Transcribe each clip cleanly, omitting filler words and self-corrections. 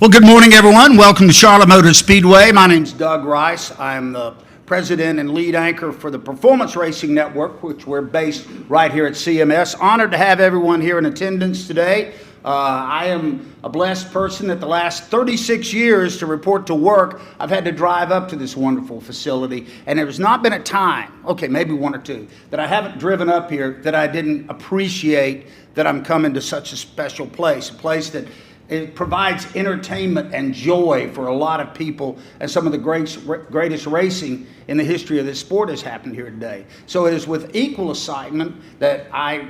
Well, good morning, everyone. Welcome to Charlotte Motor Speedway. My name's Doug Rice. I'm the president and lead anchor for the Performance Racing Network, which we're based right here at CMS. Honored to have everyone here in attendance today. I am a blessed person that the last 36 years to report to work, I've had to drive up to this wonderful facility, and there has not been a time, okay, maybe one or two, that I haven't driven up here that I didn't appreciate that I'm coming to such a special place, a place that it provides entertainment and joy for a lot of people, and some of the greatest racing in the history of this sport has happened here today. So it is with equal excitement that I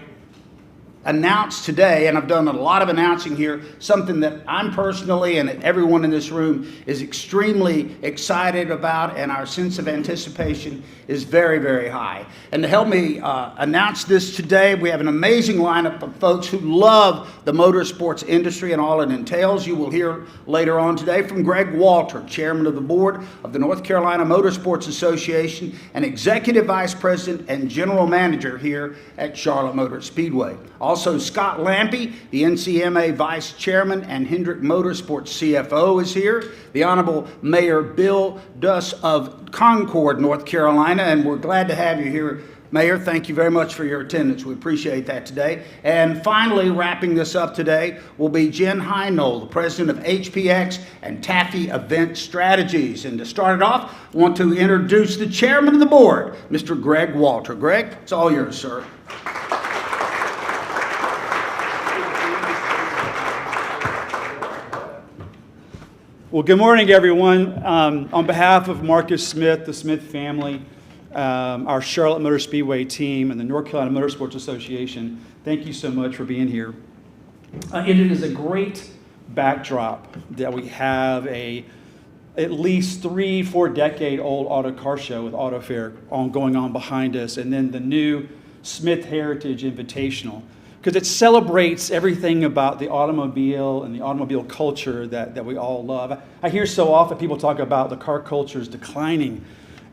announce today, and I've done a lot of announcing here, something that I'm personally and everyone in this room is extremely excited about, and our sense of anticipation is very, very high. And to help me announce this today, we have an amazing lineup of folks who love the motorsports industry and all it entails. You will hear later on today from Greg Walter, chairman of the board of the North Carolina Motorsports Association and executive vice president and general manager here at Charlotte Motor Speedway. Also, Scott Lampe, the NCMA Vice Chairman and Hendrick Motorsports CFO, is here. The Honorable Mayor Bill Duss of Concord, North Carolina, and we're glad to have you here, Mayor. Thank you very much for your attendance. We appreciate that today. And finally, wrapping this up today will be Jen Heinol, the president of HPX and Taffy Event Strategies. And to start it off, I want to introduce the chairman of the board, Mr. Greg Walter. Greg, it's all yours, sir. Well, good morning, everyone. On behalf of Marcus Smith, the Smith family, our Charlotte Motor Speedway team, and the North Carolina Motorsports Association, thank you so much for being here. It is a great backdrop that we have at least 3-4 decade old auto car show with Auto Fair going on behind us, and then the new Smith Heritage Invitational, because it celebrates everything about the automobile and the automobile culture that we all love. I hear so often people talk about the car culture is declining,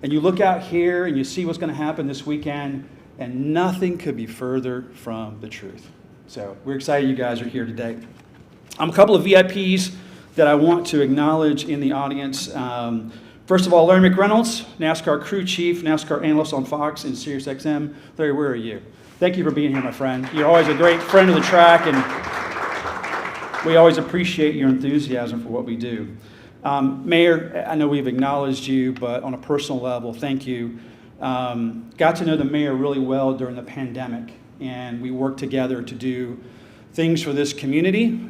and you look out here and you see what's going to happen this weekend, and nothing could be further from the truth. So we're excited you guys are here today. A couple of VIPs that I want to acknowledge in the audience. First of all, Larry McReynolds, NASCAR crew chief, NASCAR analyst on Fox and SiriusXM. Larry, where are you? Thank you for being here, my friend. You're always a great friend of the track, and we always appreciate your enthusiasm for what we do. Mayor, I know we've acknowledged you, but on a personal level, thank you. Got to know the mayor really well during the pandemic, and we worked together to do things for this community,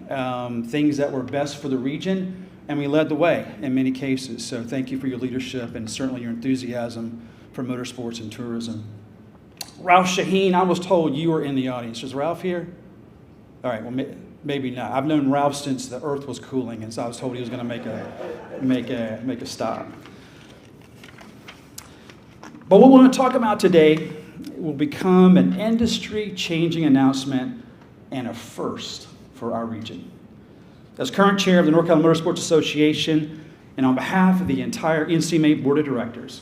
things that were best for the region, and we led the way in many cases. So thank you for your leadership and certainly your enthusiasm for motorsports and tourism. Ralph Shaheen, I was told you were in the audience. Is Ralph here? All right, well, maybe not. I've known Ralph since the earth was cooling, and so I was told he was going to make a stop. But what we want to talk about today will become an industry-changing announcement and a first for our region. As current chair of the North Carolina Motorsports Association, and on behalf of the entire NCMA Board of Directors,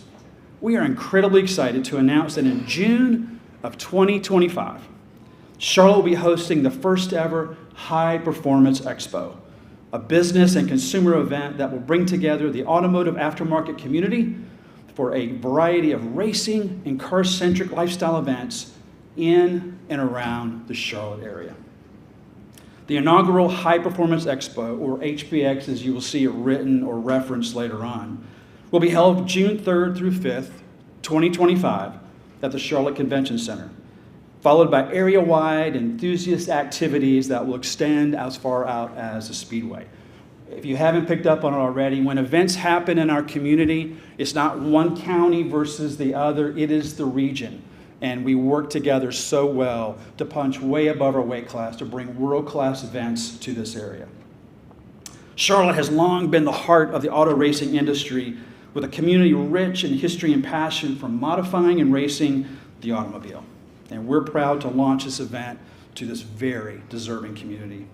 we are incredibly excited to announce that in June of 2025, Charlotte will be hosting the first ever High Performance Expo, a business and consumer event that will bring together the automotive aftermarket community for a variety of racing and car-centric lifestyle events in and around the Charlotte area. The inaugural High Performance Expo, or HPX as you will see it written or referenced later on, will be held June 3rd through 5th, 2025 at the Charlotte Convention Center, followed by area-wide enthusiast activities that will extend as far out as the Speedway. If you haven't picked up on it already, when events happen in our community, it's not one county versus the other, it is the region. And we work together so well to punch way above our weight class to bring world-class events to this area. Charlotte has long been the heart of the auto racing industry, with a community rich in history and passion for modifying and racing the automobile. And we're proud to launch this event to this very deserving community.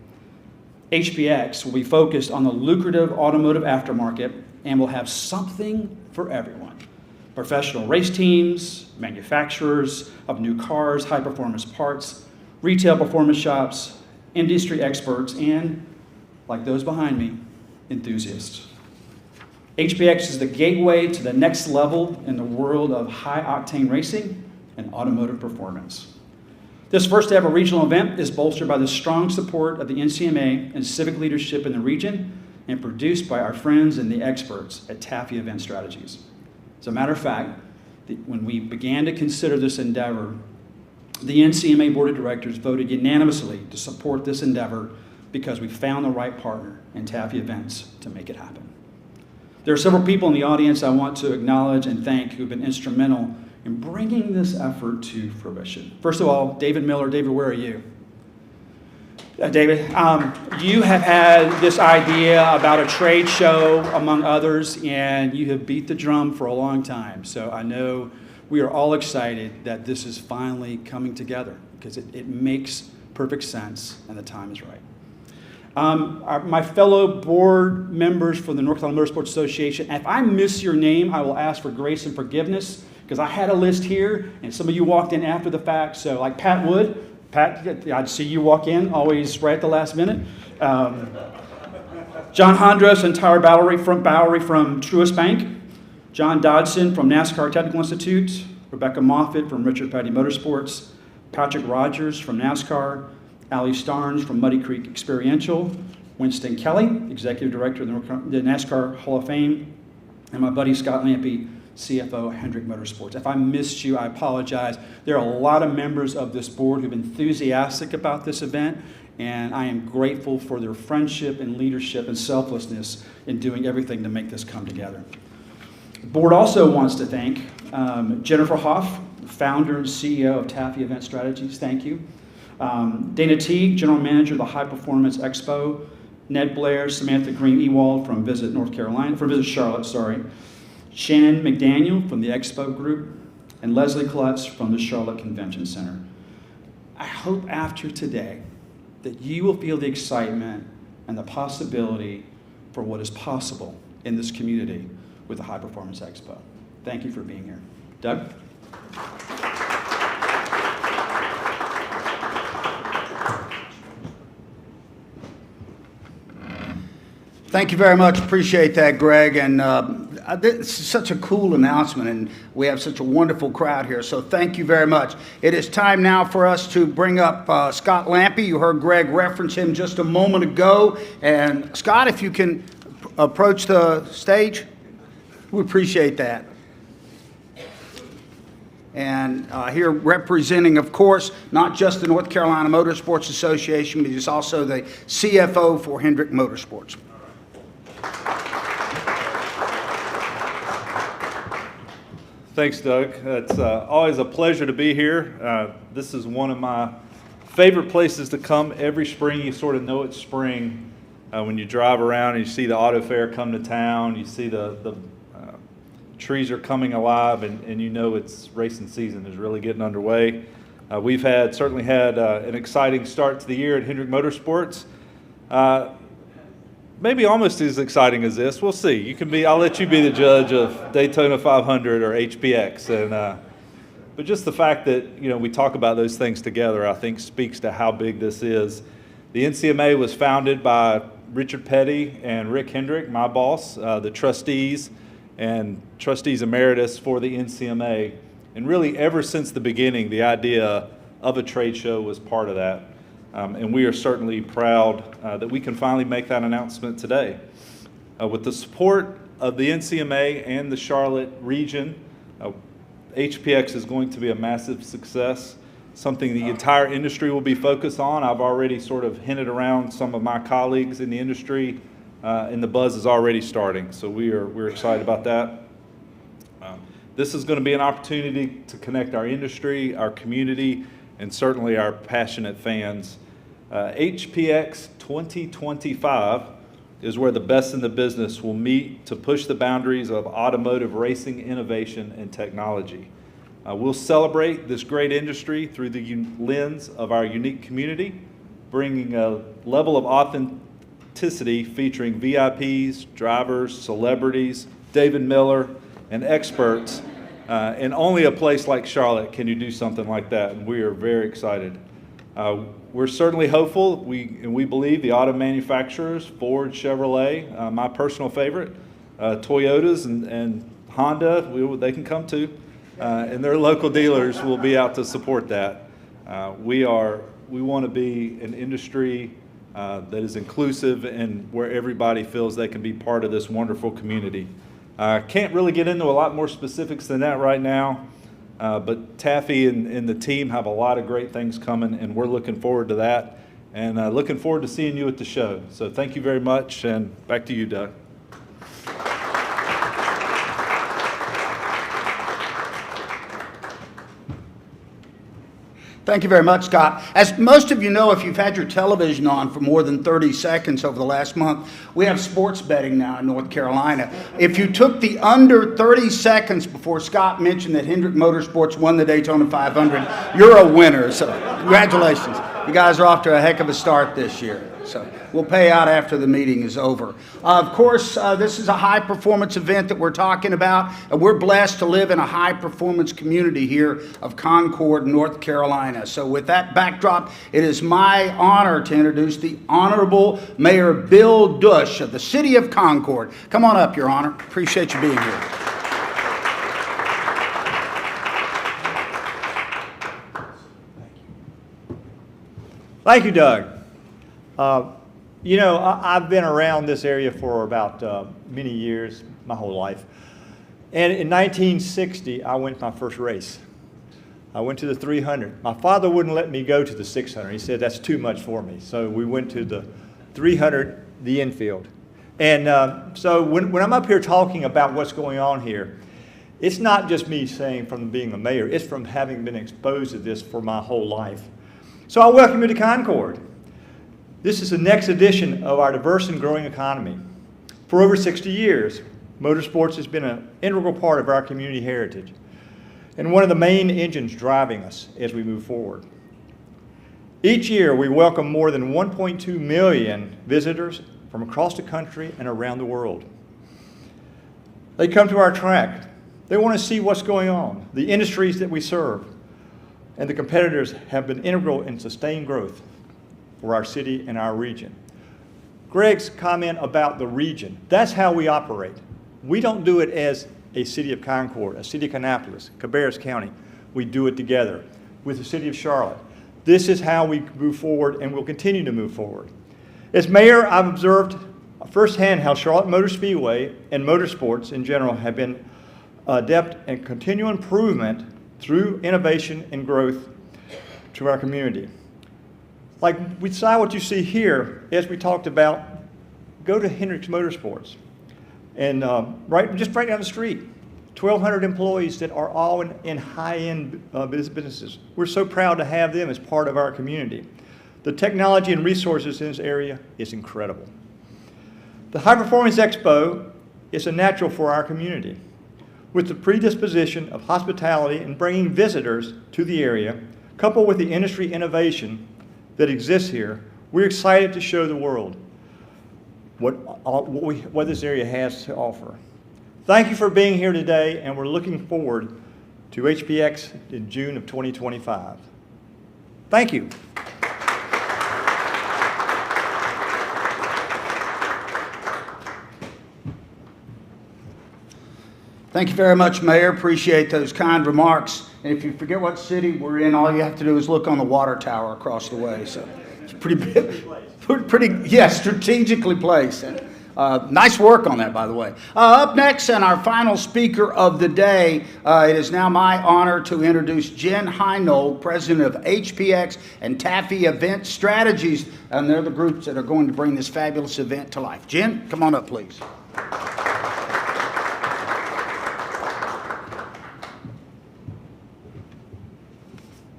HPX will be focused on the lucrative automotive aftermarket and will have something for everyone. Professional race teams, manufacturers of new cars, high-performance parts, retail performance shops, industry experts, and, like those behind me, enthusiast. HPX is the gateway to the next level in the world of high-octane racing and automotive performance. This first ever regional event is bolstered by the strong support of the NCMA and civic leadership in the region and produced by our friends and the experts at Taffy Event Strategies. As a matter of fact, when we began to consider this endeavor, the NCMA Board of Directors voted unanimously to support this endeavor because we found the right partner in Taffy Events to make it happen. There are several people in the audience I want to acknowledge and thank who've been instrumental in bringing this effort to fruition. First of all, David Miller. David, where are you? David, you have had this idea about a trade show, among others, and you have beat the drum for a long time. So I know we are all excited that this is finally coming together because it makes perfect sense and the time is right. My fellow board members from the North Carolina Motorsports Association, if I miss your name, I will ask for grace and forgiveness because I had a list here and some of you walked in after the fact. So like Pat Wood, Pat, I'd see you walk in, always right at the last minute. John Hondros and Tyler Bowery from Truist Bank. John Dodson from NASCAR Technical Institute. Rebecca Moffitt from Richard Petty Motorsports. Patrick Rogers from NASCAR. Ali Starnes from Muddy Creek Experiential, Winston Kelly, Executive Director of the NASCAR Hall of Fame, and my buddy Scott Lampe, CFO, Hendrick Motorsports. If I missed you, I apologize. There are a lot of members of this board who've been enthusiastic about this event, and I am grateful for their friendship and leadership and selflessness in doing everything to make this come together. The board also wants to thank Jennifer Hoff, founder and CEO of Taffy Event Strategies. Thank you. Dana Teague, General Manager of the High Performance Expo, Ned Blair, Samantha Green-Ewald from Visit Charlotte, Shannon McDaniel from the Expo Group, and Leslie Klutz from the Charlotte Convention Center. I hope after today that you will feel the excitement and the possibility for what is possible in this community with the High Performance Expo. Thank you for being here. Doug? Thank you very much. Appreciate that, Greg. And this is such a cool announcement, and we have such a wonderful crowd here. So thank you very much. It is time now for us to bring up Scott Lampe. You heard Greg reference him just a moment ago. And Scott, if you can approach the stage, we appreciate that. And here representing, of course, not just the North Carolina Motorsports Association, but he's also the CFO for Hendrick Motorsports. Thanks, Doug. It's always a pleasure to be here. This is one of my favorite places to come every spring. You sort of know it's spring when you drive around and you see the auto fair come to town. You see the trees are coming alive, and you know it's racing season is really getting underway. We've certainly had an exciting start to the year at Hendrick Motorsports. Maybe almost as exciting as this. We'll see. I'll let you be the judge of Daytona 500 or HPX. But just the fact that we talk about those things together, I think, speaks to how big this is. The NCMA was founded by Richard Petty and Rick Hendrick, my boss, the trustees and trustees emeritus for the NCMA. And really, ever since the beginning, the idea of a trade show was part of that. And we are certainly proud that we can finally make that announcement today. With the support of the NCMA and the Charlotte region, HPX is going to be a massive success, something the entire industry will be focused on. I've already sort of hinted around some of my colleagues in the industry, and the buzz is already starting. So we're excited about that. This is going to be an opportunity to connect our industry, our community, and certainly our passionate fans. HPX 2025 is where the best in the business will meet to push the boundaries of automotive racing innovation and technology. We'll celebrate this great industry through the lens of our unique community, bringing a level of authenticity featuring VIPs, drivers, celebrities, David Miller, and experts. And only a place like Charlotte can you do something like that, and we are very excited. We're certainly hopeful. We believe the auto manufacturers, Ford, Chevrolet, my personal favorite, Toyotas and Honda, they can come too, and their local dealers will be out to support that. We want to be an industry that is inclusive and where everybody feels they can be part of this wonderful community. Can't really get into a lot more specifics than that right now, but Taffy and the team have a lot of great things coming, and we're looking forward to that, and looking forward to seeing you at the show. So thank you very much, and back to you, Doug. Thank you very much, Scott. As most of you know, if you've had your television on for more than 30 seconds over the last month, we have sports betting now in North Carolina. If you took the under 30 seconds before Scott mentioned that Hendrick Motorsports won the Daytona 500, you're a winner. So congratulations. You guys are off to a heck of a start this year. So we'll pay out after the meeting is over. Of course, this is a high-performance event that we're talking about, and we're blessed to live in a high-performance community here of Concord, North Carolina. So with that backdrop, it is my honor to introduce the Honorable Mayor Bill Dush of the City of Concord. Come on up, Your Honor. Appreciate you being here. Thank you, Doug. You know, I've been around this area for about many years, my whole life. And in 1960, I went to my first race. I went to the 300. My father wouldn't let me go to the 600. He said, that's too much for me. So we went to the 300, the infield. And so when I'm up here talking about what's going on here, it's not just me saying from being the mayor, it's from having been exposed to this for my whole life. So I welcome you to Concord. This is the next edition of our diverse and growing economy. For over 60 years, motorsports has been an integral part of our community heritage and one of the main engines driving us as we move forward. Each year, we welcome more than 1.2 million visitors from across the country and around the world. They come to our track. They want to see what's going on, the industries that we serve, and the competitors have been integral in sustained growth for our city and our region. Greg's comment about the region, that's how we operate. We don't do it as a city of Concord, a city of Kannapolis, Cabarrus County. We do it together with the city of Charlotte. This is how we move forward and will continue to move forward. As mayor, I've observed firsthand how Charlotte Motor Speedway and motorsports in general have been adept in continual improvement through innovation and growth to our community. Like we saw what you see here, as we talked about, go to Hendrick's Motorsports. And just right down the street, 1,200 employees that are all in high-end businesses. We're so proud to have them as part of our community. The technology and resources in this area is incredible. The High Performance Expo is a natural for our community. With the predisposition of hospitality and bringing visitors to the area, coupled with the industry innovation that exists here, we're excited to show the world what this area has to offer. Thank you for being here today, and we're looking forward to HPX in June of 2025. Thank you. Thank you very much, Mayor. Appreciate those kind remarks. And if you forget what city we're in, all you have to do is look on the water tower across the way. So it's strategically placed. Nice work on that, by the way. Up next, and our final speaker of the day, it is now my honor to introduce Jen Heinold, president of HPX and Taffy Event Strategies, and they're the groups that are going to bring this fabulous event to life. Jen, come on up, please.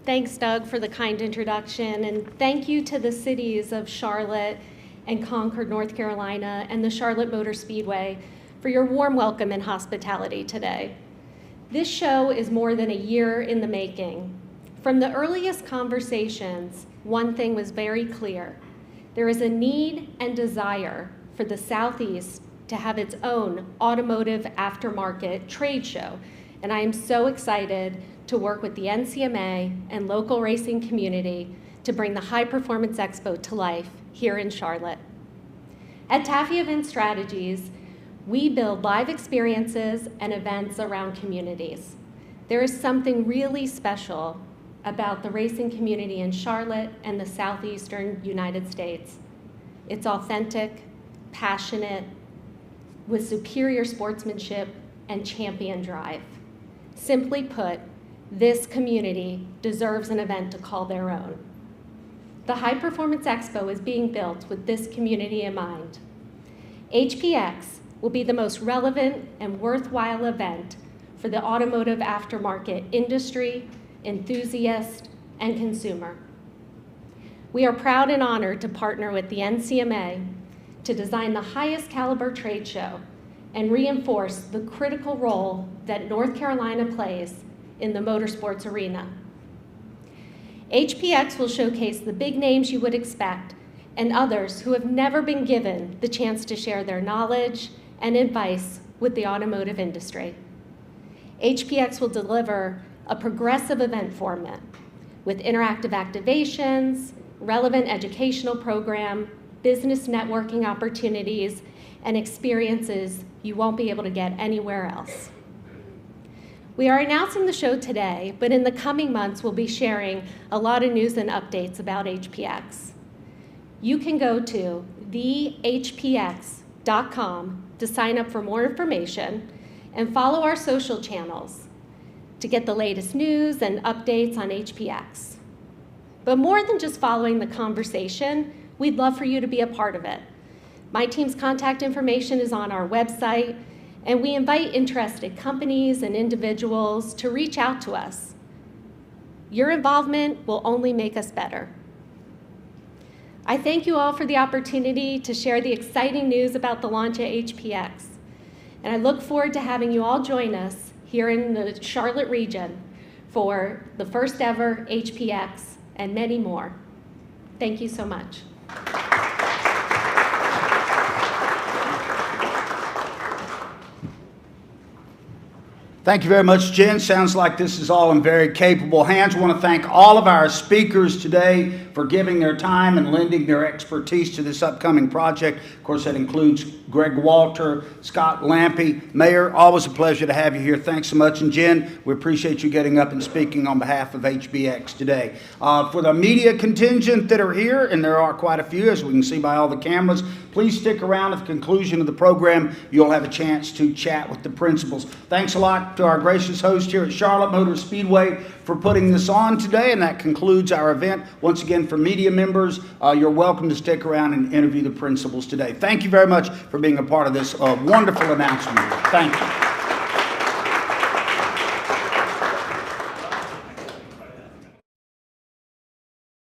Thanks, Doug, for the kind introduction, and thank you to the cities of Charlotte and Concord, North Carolina, and the Charlotte Motor Speedway for your warm welcome and hospitality today. This show is more than a year in the making. From the earliest conversations, one thing was very clear. There is a need and desire for the Southeast to have its own automotive aftermarket trade show, and I am so excited to work with the NCMA and local racing community to bring the High Performance Expo to life here in Charlotte. At Taffy Event Strategies, we build live experiences and events around communities. There is something really special about the racing community in Charlotte and the southeastern United States. It's authentic, passionate, with superior sportsmanship and champion drive. Simply put, this community deserves an event to call their own. The High Performance Expo is being built with this community in mind. HPX will be the most relevant and worthwhile event for the automotive aftermarket industry, enthusiast, and consumer. We are proud and honored to partner with the NCMA to design the highest caliber trade show and reinforce the critical role that North Carolina plays in the motorsports arena. HPX will showcase the big names you would expect and others who have never been given the chance to share their knowledge and advice with the automotive industry. HPX will deliver a progressive event format with interactive activations, relevant educational program, business networking opportunities, and experiences you won't be able to get anywhere else. We are announcing the show today, but in the coming months, we'll be sharing a lot of news and updates about HPX. You can go to thehpx.com to sign up for more information and follow our social channels to get the latest news and updates on HPX. But more than just following the conversation, we'd love for you to be a part of it. My team's contact information is on our website, and we invite interested companies and individuals to reach out to us. Your involvement will only make us better. I thank you all for the opportunity to share the exciting news about the launch at HPX. And I look forward to having you all join us here in the Charlotte region for the first ever HPX and many more. Thank you so much. Thank you very much, Jen. Sounds like this is all in very capable hands. I want to thank all of our speakers today for giving their time and lending their expertise to this upcoming project. Of course, that includes Greg Walter, Scott Lampe. Mayor, always a pleasure to have you here. Thanks so much. And Jen, we appreciate you getting up and speaking on behalf of HPX today. For the media contingent that are here, and there are quite a few, as we can see by all the cameras, please stick around at the conclusion of the program. You'll have a chance to chat with the principals. Thanks a lot to our gracious host here at Charlotte Motor Speedway for putting this on today, and that concludes our event. Once again, for media members, you're welcome to stick around and interview the principals today. Thank you very much for being a part of this wonderful announcement. Thank you.